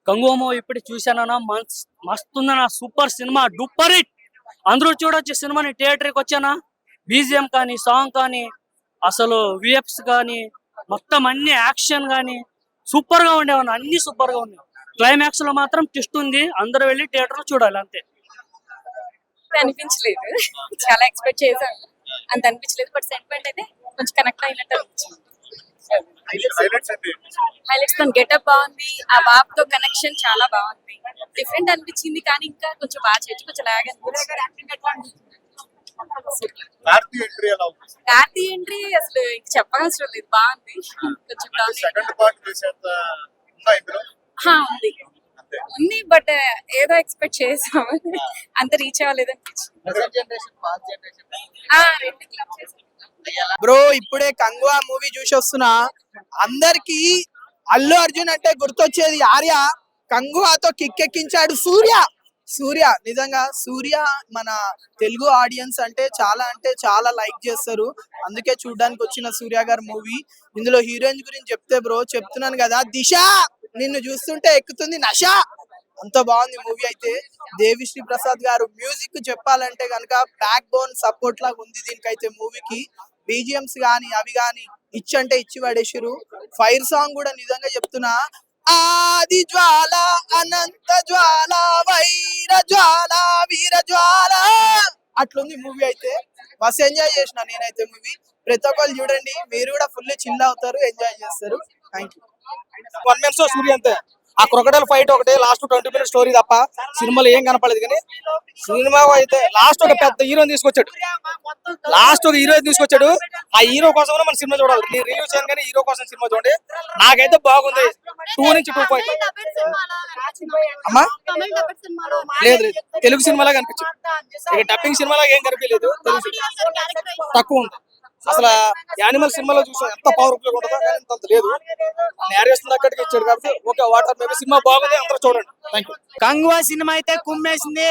Kanguva movie ఇప్పుడు చూశానన్నా మస్తుందన్నా, super cinema, duper hit. అందరూ చూడొచ్చు సినిమాని. థియేటర్కి వచ్చానా, బీజిఎం కానీ, సాంగ్ కానీ, అసలు విఎఫ్స్ కానీ, మొత్తం అన్ని యాక్షన్ కానీ సూపర్ గా ఉండేవన్నా, అన్ని సూపర్ గా ఉన్నాయి. క్లైమాక్స్ లో మాత్రం ట్విస్ట్ ఉంది, అందరూ వెళ్ళి థియేటర్ లో చూడాలి అంతే. అనిపించలేదు, చాలా ఎక్స్పెక్ట్ చేశాను, అంత అనిపించలేదు. బట్ సెంటిమెంట్ అయితే కొంచెం కనెక్ట్ అయినట్టు అనిపించింది. హైలైట్స్ తో గెటప్ బాగుంది, ఆ బాబ్ తో కనెక్షన్ చాలా బాగుంది, డిఫరెంట్ అనిపించింది. కానీ ఇంకా కొంచెం బాగా చేయొచ్చు, కొంచెం లాగ్ అనిపించింది. కార్తీ ఎంట్రీ అసలు చెప్పాల్సిన లేదు, బాగుంది. కొంచెం ఉంది బట్ ఏదో ఎక్స్పెక్ట్ చేసాము, అంత రీచ్ అవ్వలేదు అనిపించింది. బ్రో ఇప్పుడే కంగువా మూవీ చూసి వస్తున్నా. అందరికి అల్లు అర్జున్ అంటే గుర్తొచ్చేది ఆర్య. కంగువాతో కిక్కెక్కించాడు సూర్య. నిజంగా సూర్య మన తెలుగు ఆడియన్స్ అంటే చాలా లైక్ చేస్తారు, అందుకే చూడడానికి వచ్చిన సూర్య గారి మూవీ. ఇందులో హీరోయిన్స్ గురించి చెప్తే బ్రో చెప్తున్నాను కదా, దిశ నిన్ను చూస్తుంటే ఎక్కుతుంది నష. అంత బాగుంది మూవీ అయితే. దేవిశ్రీ ప్రసాద్ గారు మ్యూజిక్ చెప్పాలంటే కనుక బ్యాక్ బోన్ సపోర్ట్ లాగా ఉంది దీనికైతే మూవీకి. బీజిఎంస్ గానీ అవి గానీ అంటే ఇచ్చి పడేసారు. ఫైర్ సాంగ్ కూడా నిజంగా చెప్తున్నా, ఆది జ్వాల అనంత జ్వాల వైర జ్వాల వీర జ్వాల అట్లుంది మూవీ అయితే. మస్తు ఎంజాయ్ చేసిన నేనైతే మూవీ. ప్రతి ఒక్కరు చూడండి, మీరు కూడా ఫుల్ చిల్ అవుతారు, ఎంజాయ్ చేస్తారు. Thank you. 1 minute సూర్య అంతే. ఆ క్రొకడైల్ ఫైట్ ఒకటే, లాస్ట్ 20 minutes స్టోరీ తప్ప సినిమాలో ఏం కనపడలేదు. కానీ సినిమా అయితే లాస్ట్ ఒక పెద్ద హీరోని తీసుకొచ్చాడు. ఆ హీరో కోసం మన సినిమా చూడాలి. నేను రివ్యూ చేయను కానీ హీరో కోసం సినిమా చూడండి. నాకైతే బాగుంది. 2 నుంచి 2.5. అమ్మా లేదు తెలుగు సినిమాలాగా అనిపించింది. ఇక డబ్బింగ్ సినిమాలాగా ఏం కనిపించలేదు. తక్కువ ఉంది. అసలు యానిమల్ సినిమాలో చూసాం ఎంత పవర్ఫుల్ ఉంటుందో, కానీ అంత లేదు. నేరేషన్ దగ్గరికి ఇచ్చాడు కాబట్టి ఓకే, వాటర్ మేబీ సినిమా బాగుంది, అందరూ చూడండి. Thank you. కంగువా సినిమా అయితే కుమ్మేసింది.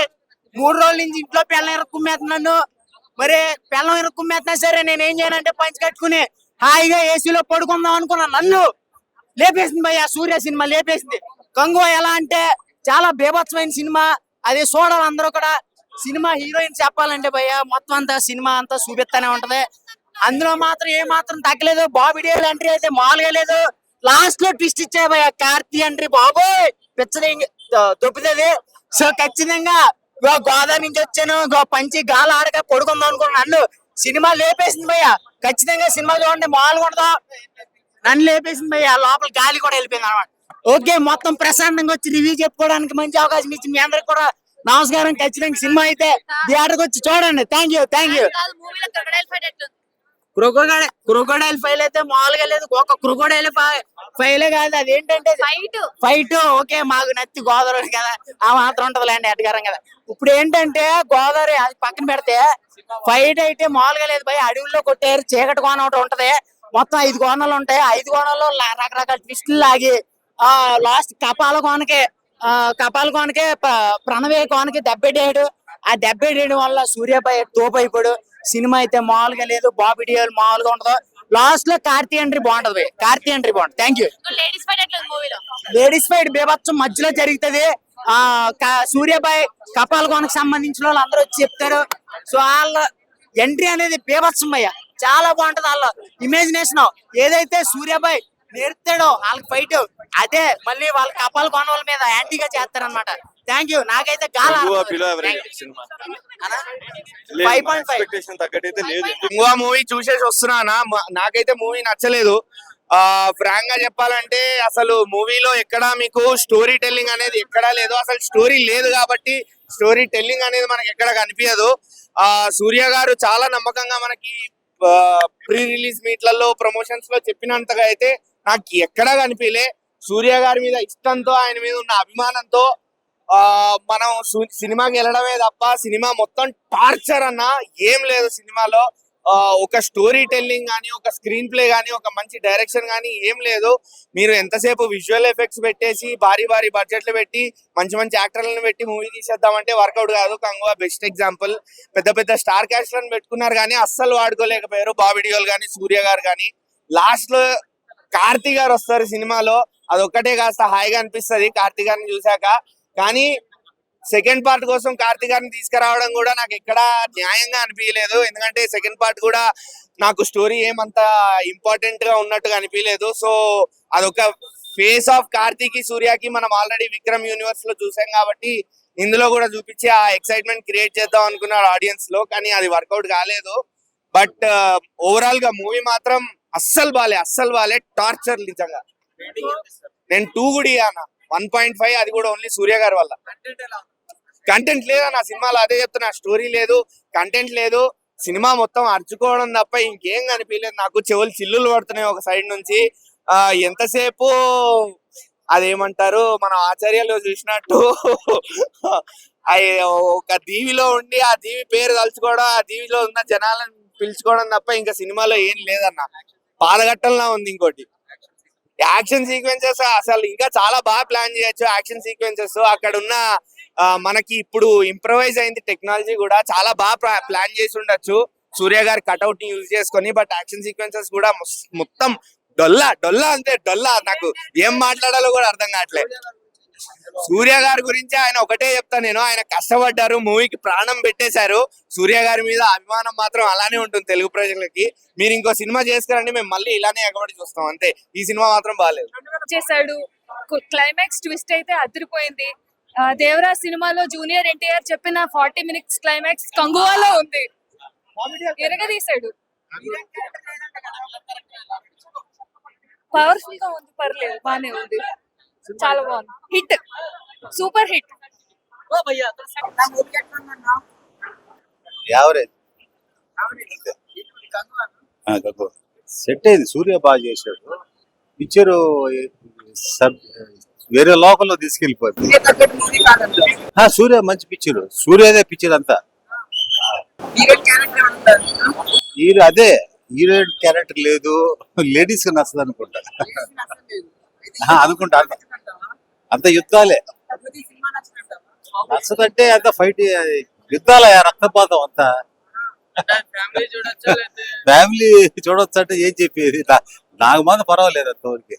3 రోజుల నుంచి ఇంట్లో పిల్లలు కుమ్మేస్తున్నాను. మరి పిల్లలు కుమ్మేస్తున్నా సరే నేను ఏం చేయనంటే పంచి కట్టుకుని హాయిగా ఏసీలో పడుకుందాం అనుకున్నాను. నన్ను లేపేసింది భయ్య, సూర్య సినిమా లేపేసింది. కంగువా ఎలా అంటే చాలా బీభత్సమైన సినిమా, అది చూడాలి అందరూ కూడా. సినిమా హీరోయిన్ చెప్పాలంటే భయ్య మొత్తం అంతా సినిమా అంతా చూపిస్తానే ఉంటది. అందులో మాత్రం ఏ మాత్రం తగ్గలేదు. బాబీ డియోల్ ఎంట్రీ అయితే మామూలుగా లేదు. లాస్ట్ లో ట్విస్ట్ ఇచ్చే భయ్య కార్తీ ఎంట్రీ బాబోయ్ పిచ్చది దొబ్బుతుంది. సో ఖచ్చితంగా గోదావరి నుంచి వచ్చాను, పంచి గాలి ఆడక పడుకుందాం అనుకున్నాను. నన్ను సినిమా లేపేసింది భయ్య. ఖచ్చితంగా సినిమా చూడండి, మామూలుగా ఉండదు. నన్ను లేపేసింది భయ్య, లోపల గాలి కూడా వెళ్ళిపోయింది అనమాట. ఓకే, మొత్తం ప్రశాంతంగా వచ్చి రివ్యూ చెప్పుకోవడానికి మంచి అవకాశం ఇచ్చింది మీ అందరికి కూడా నమస్కారం. ఖచ్చితంగా సినిమా అయితే థియేటర్కి వచ్చి చూడండి. Thank you. క్రొకోడైల్ ఫైల్ అయితే మామూలుగా లేదు. ఒక క్రొకోడైల్ ఫైలే కాదు, అదేంటంటే ఫైట్. ఓకే, మాకు నచ్చి గోదావరి కదా, ఆ మాత్రం ఉంటది లేండి ఎటగారం కదా. ఇప్పుడు ఏంటంటే గోదావరి అది పక్కన పెడితే ఫైట్ అయితే మామూలుగా లేదు భయ. అడవుల్లో కొట్టారు, చీకటి కోణం ఒకటి ఉంటది, మొత్తం 5 కోణాలు ఉంటాయి. 5 కోణాల్లో రకరకాల ట్విస్టులు లాగి లాస్ట్ కపాల కోనకే ప్రణవే కోనకి దెబ్బెట్టాడు. ఆ దెబ్బెట్టేయడం వల్ల సూర్యపై తోపైపోయాడు. సినిమా అయితే మామూలుగా లేదు. బాబీ డియోల్ మామూలుగా ఉండదు. లాస్ట్ లో కార్తీ ఎంట్రీ బాగుంటది. Thank you. లేడీస్ ఫైట్ బీభత్సం మధ్యలో జరుగుతుంది. సూర్యపై కపాల కోనకు సంబంధించిన వాళ్ళు అందరూ వచ్చి చెప్తారు. సో వాళ్ళ ఎంట్రీ అనేది బీభత్సం అయ్యా, చాలా బాగుంటది. వాళ్ళ ఇమాజినేషన్ ఏదైతే సూర్యపై నేర్తాడో వాళ్ళకి ఫైట్, అదే మళ్ళీ వాళ్ళ కపాల కోనల మీద యాంటీగా చేస్తారనమాట. Thank you. నాకైతే మూవీ చూసేసి వస్తున్నానా, నాకైతే మూవీ నచ్చలేదు. ఫ్రాంక్ గా చెప్పాలంటే అసలు మూవీలో ఎక్కడా మీకు స్టోరీ టెల్లింగ్ అనేది ఎక్కడా లేదు. అసలు స్టోరీ లేదు కాబట్టి స్టోరీ టెల్లింగ్ అనేది మనకి ఎక్కడ కనిపించదు. సూర్య గారు చాలా నమ్మకంగా మనకి ప్రీ రిలీజ్ మీట్లలో ప్రమోషన్స్ లో చెప్పినంతగా అయితే నాకు ఎక్కడా కనిపించలే. సూర్య గారి మీద ఇష్టంతో, ఆయన మీద ఉన్న అభిమానంతో మనం సినిమాకి వెళ్ళడమే తప్ప సినిమా మొత్తం టార్చర్ అన్న ఏం లేదు. సినిమాలో ఒక స్టోరీ టెల్లింగ్ కానీ, ఒక స్క్రీన్ ప్లే కానీ, ఒక మంచి డైరెక్షన్ కానీ ఏం లేదు. మీరు ఎంతసేపు విజువల్ ఎఫెక్ట్స్ పెట్టేసి భారీ బడ్జెట్లు పెట్టి మంచి యాక్టర్లను పెట్టి మూవీ తీసేద్దామంటే వర్కౌట్ కాదు. Kanguva best example. పెద్ద స్టార్ క్యాస్ట్లను పెట్టుకున్నారు కానీ అస్సలు వాడుకోలేకపోయారు. బాబీ డియోల్ కానీ, సూర్య గారు కానీ. లాస్ట్ లో కార్తీ గారు వస్తారు సినిమాలో. అదొక్కటే కాస్త హాయిగా అనిపిస్తది కార్తీక్ గారిని చూశాక. కానీ సెకండ్ పార్ట్ కోసం కార్తీక్ గారిని తీసుకురావడం కూడా నాకు ఎక్కడా న్యాయంగా అనిపించలేదు. ఎందుకంటే సెకండ్ పార్ట్ కూడా నాకు స్టోరీ ఏమంత ఇంపార్టెంట్ గా ఉన్నట్టుగా అనిపించలేదు. సో అదొక ఫేస్ ఆఫ్ కార్తీక్ సూర్యకి మనం ఆల్రెడీ విక్రమ్ యూనివర్స్ లో చూసాం కాబట్టి ఇందులో కూడా చూపించి ఆ ఎక్సైట్మెంట్ క్రియేట్ చేద్దాం అనుకున్నారు ఆడియన్స్ లో. కానీ అది వర్కౌట్ కాలేదు. బట్ ఓవరాల్ గా మూవీ మాత్రం అస్సలు బాలే టార్చర్ నిజంగా. నేను 2 కూడా ఇయ్యాను, 1.5. అది కూడా ఓన్లీ సూర్య గారి వల్ల. కంటెంట్ లేదన్న సినిమాలో, అదే చెప్తున్నా. స్టోరీ లేదు, కంటెంట్ లేదు. సినిమా మొత్తం అరుచుకోవడం తప్ప ఇంకేం కనిపించలేదు నాకు. చెవులు చిల్లులు పడుతున్నాయి ఒక సైడ్ నుంచి. ఎంతసేపు అదేమంటారు మన ఆచార్యలో చూసినట్టు ఒక దీవిలో ఉండి ఆ దీవి పేరు తలుచుకోవడం, ఆ దీవిలో ఉన్న జనాలను పిలుచుకోవడం తప్ప ఇంకా సినిమాలో ఏం లేదన్న. పాదఘట్టంలా ఉంది. ఇంకోటి యాక్షన్ సీక్వెన్సెస్ అసలు ఇంకా చాలా బాగా ప్లాన్ చేయొచ్చు. యాక్షన్ సీక్వెన్సెస్ అక్కడ ఉన్న మనకి ఇప్పుడు ఇంప్రవైజ్ అయింది టెక్నాలజీ కూడా చాలా బాగా ప్లాన్ చేసి ఉండొచ్చు సూర్య గారి కట్అవుట్ ని యూజ్ చేసుకొని. బట్ యాక్షన్ సీక్వెన్సెస్ కూడా మొత్తం డొల్లా అంతే డొల్లా. నాకు ఏం మాట్లాడాలో కూడా అర్థం కావట్లేదు. సూర్య గారి గురించి ఆయన ఒకటే చెప్తా నేను, ఆయన కష్టపడ్డారు, మూవీకి ప్రాణం పెట్టేశారు. సూర్య గారి మీద అభిమానం మాత్రం అలానే ఉంటుంది తెలుగు ప్రజలకి. మీరు ఇంకో సినిమా చేసుకురండి, మేము మళ్ళీ ఇలానే ఎగబడి చూస్తాం అంతే. ఈ సినిమా మాత్రం బాగాలేదు. చేశాడు. క్లైమాక్స్ ట్విస్ట్ అయితే అదిరిపోయింది. దేవరా సినిమాలో జూనియర్ ఎన్టీఆర్ చెప్పిన 40 minutes క్లైమాక్స్ కంగువాలో ఉంది. ఎరగదీశాడు. పవర్ఫుల్ గా ఉంది, పర్లేదు, బానే ఉంది, చాలా బాగుంది. Hit, super hit. Average set అయింది. సూర్య బాగా చేశాడు. పిక్చర్ వేరే లోకల్లో తీసుకెళ్లిపోతుంది. సూర్య మంచి పిక్చర్, సూర్యదే పిక్చర్ అంతా. హీరో అదే హీరోయిన్ క్యారెక్టర్ లేదు, లేడీస్ కి నచ్చదు అనుకుంటా. అనుకుంటా అంత యుద్ధాలే నచ్చదంటే అంత ఫైట్ యుద్ధాల రక్తపాతం అంతా. ఫ్యామిలీ చూడొచ్చు అంటే ఏం చెప్పేది. నాకు మాత్రం పర్వాలేదు అంతవరకు.